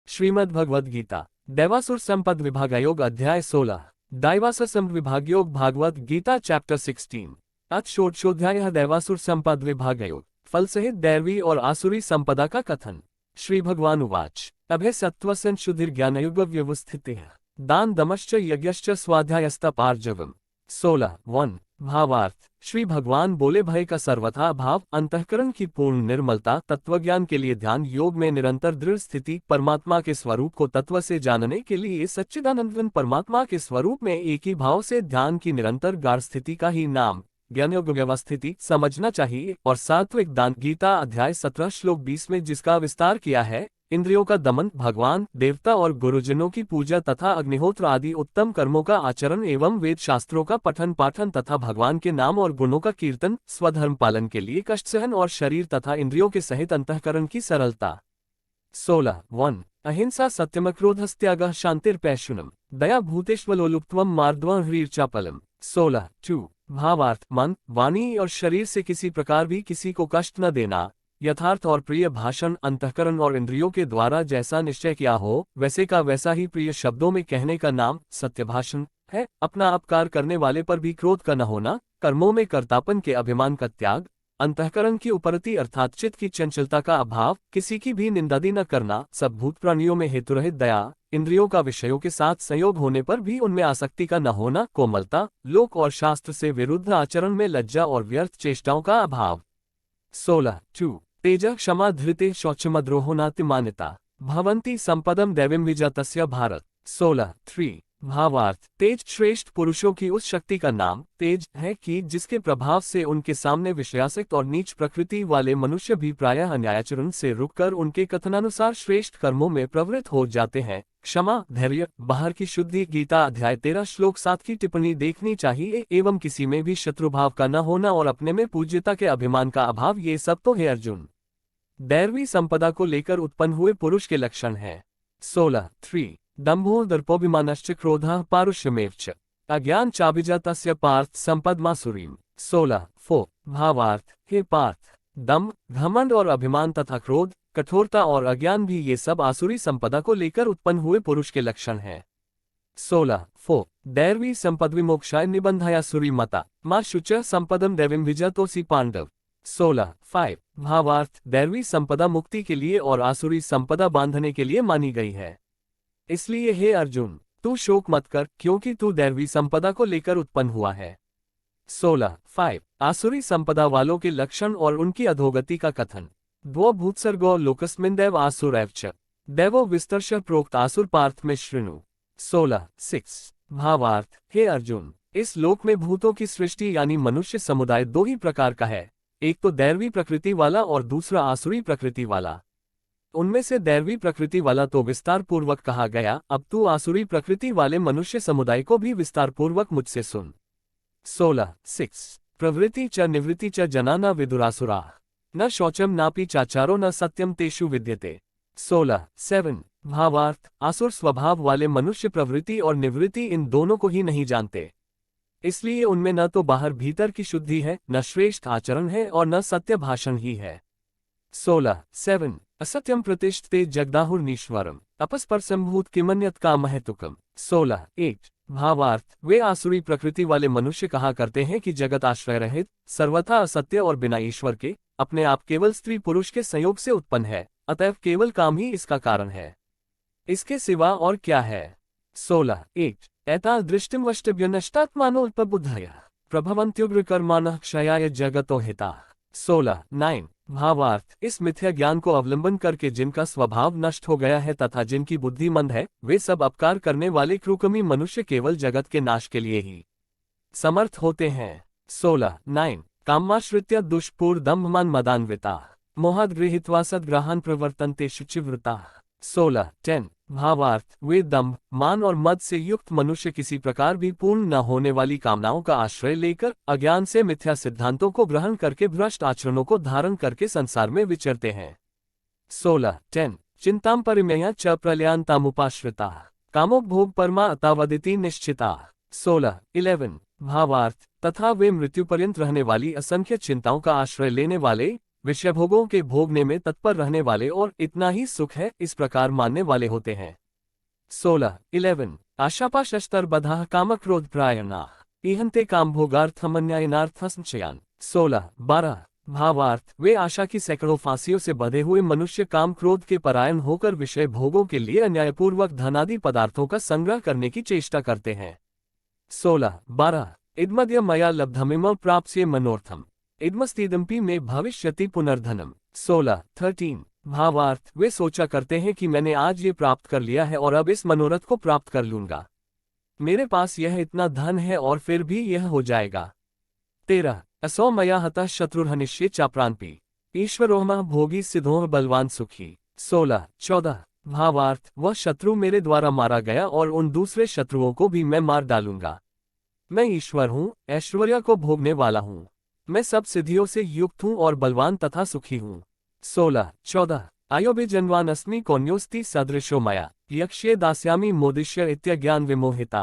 श्रीमद् भगवद गीता दैवासुर संपद विभागयोग अध्याय 16 दैवासुर संपद विभागयोग भागवत गीता चैप्टर 16 अथ षोडशोध्याय दैवासुर संपद विभागयोग फल सहित दैवी और आसुरी संपदा का कथन। श्री भगवान उवाच अभय सत्त्वस्य शुद्धिर्ज्ञानयुग व्यवस्थिते दान दमश्च यज्ञश्च स्वाध्यायस्तपार्जवम् 16:1 भावार्थ। श्री भगवान बोले, भय का सर्वथा अभाव, अंतःकरण की पूर्ण निर्मलता, तत्वज्ञान के लिए ध्यान योग में निरंतर दृढ़ स्थिति, परमात्मा के स्वरूप को तत्व से जानने के लिए सच्चिदानंद परमात्मा के स्वरूप में एक ही भाव से ध्यान की निरंतर गाढ़ स्थिति का ही नाम ज्ञान योग व्यवस्थिति समझना चाहिए। और सात्विक दान गीता अध्याय 17 श्लोक 20 में जिसका विस्तार किया है, इंद्रियों का दमन, भगवान, देवता और गुरुजनों की पूजा तथा अग्निहोत्र आदि उत्तम कर्मों का आचरण एवं वेद शास्त्रों का पठन पाठन तथा भगवान के नाम और गुणों का कीर्तन, स्वधर्म पालन के लिए कष्ट सहन और शरीर तथा इंद्रियों के सहित अंतःकरण की सरलता। 16:1 अहिंसा सत्यमक्रोधस्त्यागः शांतिर्पैशुनम् दया भूतेष्वलोलुप्त्वम् मार्दवम् ह्रीर्चापलम्। 16:2 भावार्थ। मन, वाणी और शरीर से किसी प्रकार भी किसी को कष्ट न देना, यथार्थ और प्रिय भाषण, अंतःकरण और इंद्रियों के द्वारा जैसा निश्चय किया हो वैसे का वैसा ही प्रिय शब्दों में कहने का नाम सत्य भाषण है। अपना अपकार करने वाले पर भी क्रोध का न होना, कर्मों में कर्तापन के अभिमान का त्याग, अंतःकरण की उपरति अर्थात चित्त की चंचलता का अभाव, किसी की भी निंदादी न करना, सब भूत प्राणियों में हेतुरहित दया, इंद्रियों का विषयों के साथ संयोग होने पर भी उनमें आसक्ति का न होना, कोमलता, लोक और शास्त्र से विरुद्ध आचरण में लज्जा और व्यर्थ चेष्टाओं का अभाव। 16:2 तेजः क्षमा धृते शौचमद्रोहो नातिमानिता भवन्ति संपदम दैवीं विजातस्य भारत। 16:3 भावार्थ। तेज श्रेष्ठ पुरुषों की उस शक्ति का नाम तेज है कि जिसके प्रभाव से उनके सामने विषयासक्त और नीच प्रकृति वाले मनुष्य भी प्रायः अन्यायाचरण से रुककर उनके कथनानुसार श्रेष्ठ कर्मों में प्रवृत्त हो जाते हैं। क्षमा, धैर्य, बाहर की शुद्धि गीता अध्याय 13 श्लोक 7 की टिप्पणी देखनी चाहिए। एवं किसी में भी शत्रुभाव का न होना और अपने में पूज्यता के अभिमान का अभाव, ये सब तो है अर्जुन दैवी संपदा को लेकर उत्पन्न हुए पुरुष के लक्षण हैं। 16:3 दंभो दर्पोभिमानश्च क्रोधः पारुष्यमेव च अज्ञान चाभिजातस्य पार्थ संपदमासुरीम्। 16:4 भावार्थ। हे पार्थ, दम्भ, घमंड और अभिमान तथा क्रोध, कठोरता और अज्ञान भी ये सब आसुरी संपदा को लेकर उत्पन्न हुए पुरुष के लक्षण हैं। 16:4 दैवी संपद्विमोक्षाय निबंधायासुरी मता मा शुचः संपदम दैवीं विजातोसि पांडव। 16:5 भावार्थ। दैवी संपदा मुक्ति के लिए और आसुरी संपदा बांधने के लिए मानी गई है। इसलिए हे अर्जुन, तू शोक मत कर, क्योंकि तू दैवी संपदा को लेकर उत्पन्न हुआ है। 16:5 आसुरी संपदा वालों के लक्षण और उनकी अधोगति का कथन। द्वौ भूत्सर्गो लोकस्मिन् दैव आसुरैव च दैवो विस्तर्श प्रोक्त आसुर पार्थ में शृणु। 16:6 भावार्थ। हे अर्जुन, इस लोक में भूतों की सृष्टि यानी मनुष्य समुदाय दो ही प्रकार का है, एक तो दैवी प्रकृति वाला और दूसरा आसुरी प्रकृति वाला। उनमें से दैवी प्रकृति वाला तो विस्तार पूर्वक कहा गया, अब तू आसुरी प्रकृति वाले मनुष्य समुदाय को भी विस्तार पूर्वक मुझसे सुन। 16:6 प्रवृत्ति च निवृत्ति च जना न विदुरासुराः न शौचम नापि चाचारो न सत्यम तेषु विद्यते। 16:7 भावार्थ। आसुर स्वभाव वाले मनुष्य प्रवृत्ति और निवृत्ति इन दोनों को ही नहीं जानते, इसलिए उनमें न तो बाहर भीतर की शुद्धि है, न श्रेष्ठ आचरण है और न सत्य भाषण ही है। 16:7 असत्यम प्रतिष्ठते जगदाहुर्नीश्वरम अपस्पर्शंभूत किमन्यत् कामहेतुकम्। 16:8 भावार्थ। वे आसुरी प्रकृति वाले मनुष्य कहा करते हैं कि जगत आश्रय रहित, सर्वथा असत्य और बिना ईश्वर के, अपने आप केवल स्त्री पुरुष के संयोग से उत्पन्न है, अतएव केवल काम ही इसका कारण है, इसके सिवा और क्या है। 16:8 एता दृष्टिम वष्टभ्य नष्टात्मानोल्पबुद्धयः प्रभवन्त्युग्रकर्माणः क्षयाय जगतो हिताः। 16:9 भावार्थ। इस मिथ्या ज्ञान को अवलंबन करके जिनका स्वभाव नष्ट हो गया है तथा जिनकी बुद्धि मंद है, वे सब अपकार करने वाले क्रूकमी मनुष्य केवल जगत के नाश के लिए ही समर्थ होते हैं। 16:9 कामाश्रित्य दुष्पूर दम्भमान मदान्विताः मोहाद् गृहीत्वा सद्ग्रहान् प्रवर्तन्ते शुचिव्रताः। 16:10 भावार्थ। वे दम्भ, मान और मद से युक्त मनुष्य किसी प्रकार भी पूर्ण न होने वाली कामनाओं का आश्रय लेकर अज्ञान से मिथ्या सिद्धांतों को ग्रहण करके भ्रष्ट आचरणों को धारण करके संसार में विचरते हैं। 16:10 चिंतां परिमेया च प्रलयांतामुपाश्रिताः कामोपभोग परमा अतावदिति निश्चिताः। 16:11 भावार्थ। तथा वे मृत्यु पर्यंत रहने वाली असंख्य चिंताओं का आश्रय लेने वाले, विषयभोगों के भोगने में तत्पर रहने वाले और इतना ही सुख है इस प्रकार मानने वाले होते हैं। 11 आशापाशस्तर बधा कामक्रोध प्रायणा इहंते काम भोगार्थमन्यायनार्थसंचयान। 12 भावार्थ वे आशा की सैकड़ों फांसियों से बंधे हुए मनुष्य काम क्रोध के परायण होकर विषय भोगों के लिए अन्यायपूर्वक धनादि पदार्थों का संग्रह करने की चेष्टा करते हैं। 12 इदमद्य मया लब्धमिम प्राप्स्ये मनोर्थम इदमस्तीदम्पि में भविष्यति पुनर्धनम। 13 भावार्थ वे सोचा करते हैं कि मैंने आज ये प्राप्त कर लिया है और अब इस मनोरथ को प्राप्त कर लूंगा, मेरे पास यह इतना धन है और फिर भी यह हो जाएगा। 13 असौ मया हतः शत्रुर्हनिष्ये चाप्रान्पि ईश्वरोहमः भोगी सिद्धोह बलवान सुखी। 14 भावार्थ वह शत्रु मेरे द्वारा मारा गया और उन दूसरे शत्रुओं को भी मैं मार डालूंगा। मैं ईश्वर हूँ, ऐश्वर्य को भोगने वाला हूँ, मैं सब सिद्धियों से युक्त हूँ और बलवान तथा सुखी हूँ। 14 आयोभि जन्वान अस्मि कौन्योस्ति सदृशो मया यक्ष्ये दास्यामि मोदिष्य इत्यज्ञान विमोहिता।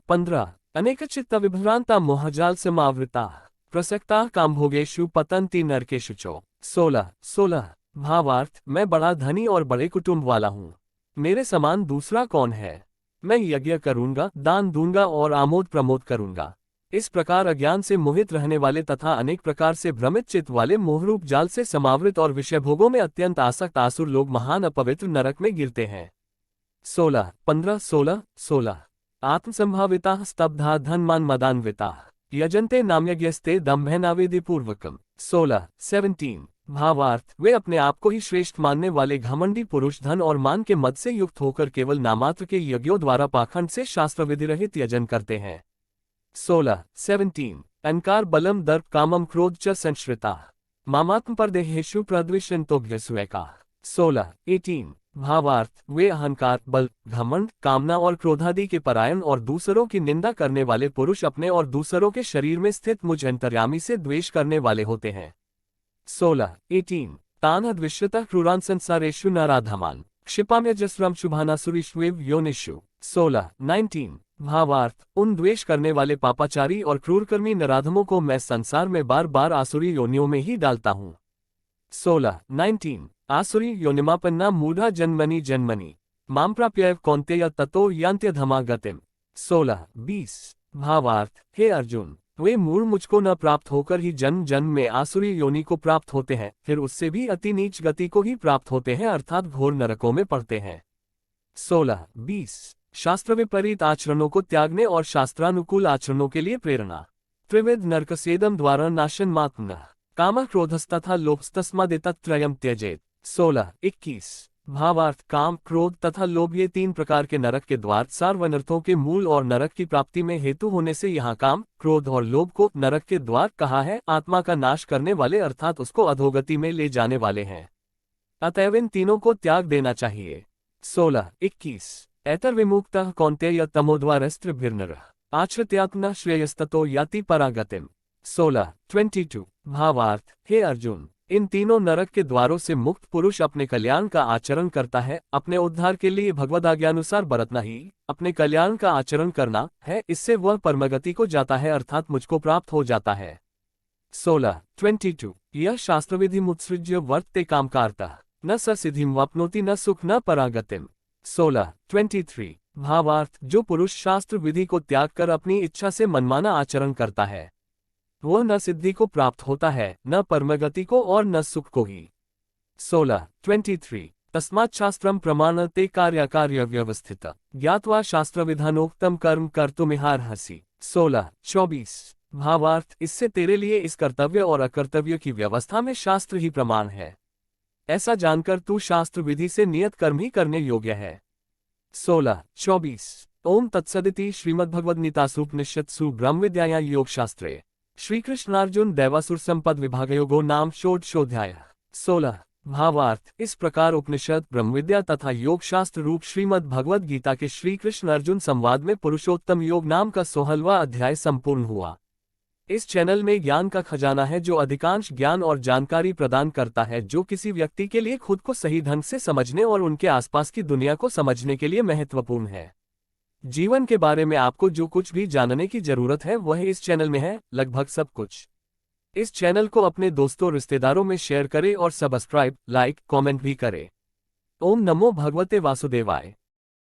15 अनेक चित्त विभ्रांता मोहजाल समावृता प्रसक्ता कामभोगेषु पतंती नरकेषु चो। 16 भावार्थ मैं बड़ा धनी और बड़े कुटुंब वाला हूँ, मेरे समान दूसरा कौन है, मैं यज्ञ करूंगा, दान दूंगा और आमोद प्रमोद करूंगा। इस प्रकार अज्ञान से मोहित रहने वाले तथा अनेक प्रकार से भ्रमित चित्त वाले मोहरूप जाल से समावृत और विषय भोगों में अत्यंत आसक्त आसुर लोग महान अपवित्र नरक में गिरते हैं। 16 आत्मसंभाविता स्तब्धा धनमान मदान्विता यजन्ते नाम्यज्ञस्ते दम्भेनावेदि पूर्वकम। 17 भावार्थ वे अपने आप को ही श्रेष्ठ मानने वाले घमंडी पुरुष धन और मान के मद से युक्त होकर केवल नामात्र के यज्ञों द्वारा पाखंड से शास्त्र विधि रहित यजन करते हैं। 17 अहंकार बलम दर्प कामम क्रोध च संश्रिता मामात्म परदेहेषु प्रद्विषन्तोभ्यसुएका। 18 भावार्थ वे अहंकार बल घमंड कामना और क्रोधादि के परायण और दूसरों की निंदा करने वाले पुरुष अपने और दूसरों के शरीर में स्थित मुझ अंतर्यामी से द्वेष करने वाले होते हैं। 18 तान द्विष्यतः क्रूरान संसारेषु नाराधमान क्षिपाम्यजस्रम शुभानासुरीष्वेव योनिषु। 19 भावार्थ उन द्वेष करने वाले पापाचारी और क्रूरकर्मी नराधमों को मैं संसार में बार बार आसुरी योनियों में ही डालता हूँ। 19 आसुरी योनिमापन्ना मूढ़ा जन्मनि जन्मनि माम प्राप्य कौन्तेय ततो यान्त्यधमा गतिम। 20 भावार्थ हे अर्जुन वे मूढ़ मुझको न प्राप्त होकर ही जन्म जन्म में आसुरी योनि को प्राप्त होते हैं, फिर उससे भी अति नीच गति को ही प्राप्त होते हैं अर्थात घोर नरकों में पड़ते हैं। 20 शास्त्र विपरीत आचरणों को त्यागने और शास्त्रानुकूल आचरणों के लिए प्रेरणा। त्रिविध नरकसेदम द्वारा नाशन मात्मन काम क्रोधस्तथा लोभस्तस्मादेतत्रयम् त्यजेत। 21 भावार्थ काम क्रोध तथा लोभ ये तीन प्रकार के नरक के द्वार सर्व अनर्थों के मूल और नरक की प्राप्ति में हेतु होने से यहाँ काम क्रोध और लोभ को नरक के द्वार कहा है, आत्मा का नाश करने वाले अर्थात उसको अधोगति में ले जाने वाले हैं, अतएव इन तीनों को त्याग देना चाहिए। 21 एतर विमुक्तः कौन्तेय तमोद्वारस्त्रिभिर्नर आश्रित्यात्मना श्रेयस्ततो याति परागतिम। 22 भावार्थ हे अर्जुन इन तीनों नरक के द्वारों से मुक्त पुरुष अपने कल्याण का आचरण करता है, अपने उद्धार के लिए भगवदाज्ञानुसार बरतना ही अपने कल्याण का आचरण करना है, इससे वह परमगति को जाता है अर्थात मुझको प्राप्त हो जाता है। 22 यह शास्त्रविधि मुत्सृज्य वर्तते कामकारतः न स सिद्धिं वाप्नोति न सुख न परागतिम। 23 भावार्थ जो पुरुष शास्त्र विधि को त्याग कर अपनी इच्छा से मनमाना आचरण करता है वह न सिद्धि को प्राप्त होता है, न परमगति को और न सुख को ही। 23 तस्मात् शास्त्रम प्रमाणते कार्याकार्य व्यवस्थित ज्ञात्वा शास्त्र विधानोक्तम कर्म कर्तुमिहार्हसि। 24 भावार्थ इससे तेरे लिए इस कर्तव्य और अकर्तव्य की व्यवस्था में शास्त्र ही प्रमाण है, ऐसा जानकर तू शास्त्र विधि से नियत कर्म ही करने योग्य है। 24 ओम तत्सदिति श्रीमद्भगवद्गीतासूपनिषत्सु ब्रह्मविद्यायां योगशास्त्रे श्रीकृष्णार्जुन दैवासुर संपद विभागयोगो नाम षोडशोऽध्याय। 16 भावार्थ इस प्रकार उपनिषद ब्रह्मविद्या तथा योग शास्त्र रूप श्रीमद् भगवद गीता के श्री कृष्ण अर्जुन संवाद में पुरुषोत्तम योग नाम का 16वां अध्याय संपूर्ण हुआ। इस चैनल में ज्ञान का खजाना है जो अधिकांश ज्ञान और जानकारी प्रदान करता है जो किसी व्यक्ति के लिए खुद को सही ढंग से समझने और उनके आसपास की दुनिया को समझने के लिए महत्वपूर्ण है। जीवन के बारे में आपको जो कुछ भी जानने की जरूरत है वह इस चैनल में है, लगभग सब कुछ। इस चैनल को अपने दोस्तों रिश्तेदारों में शेयर करें और सब्सक्राइब, लाइक, कमेंट भी करें। ओम नमो भगवते वासुदेवाय।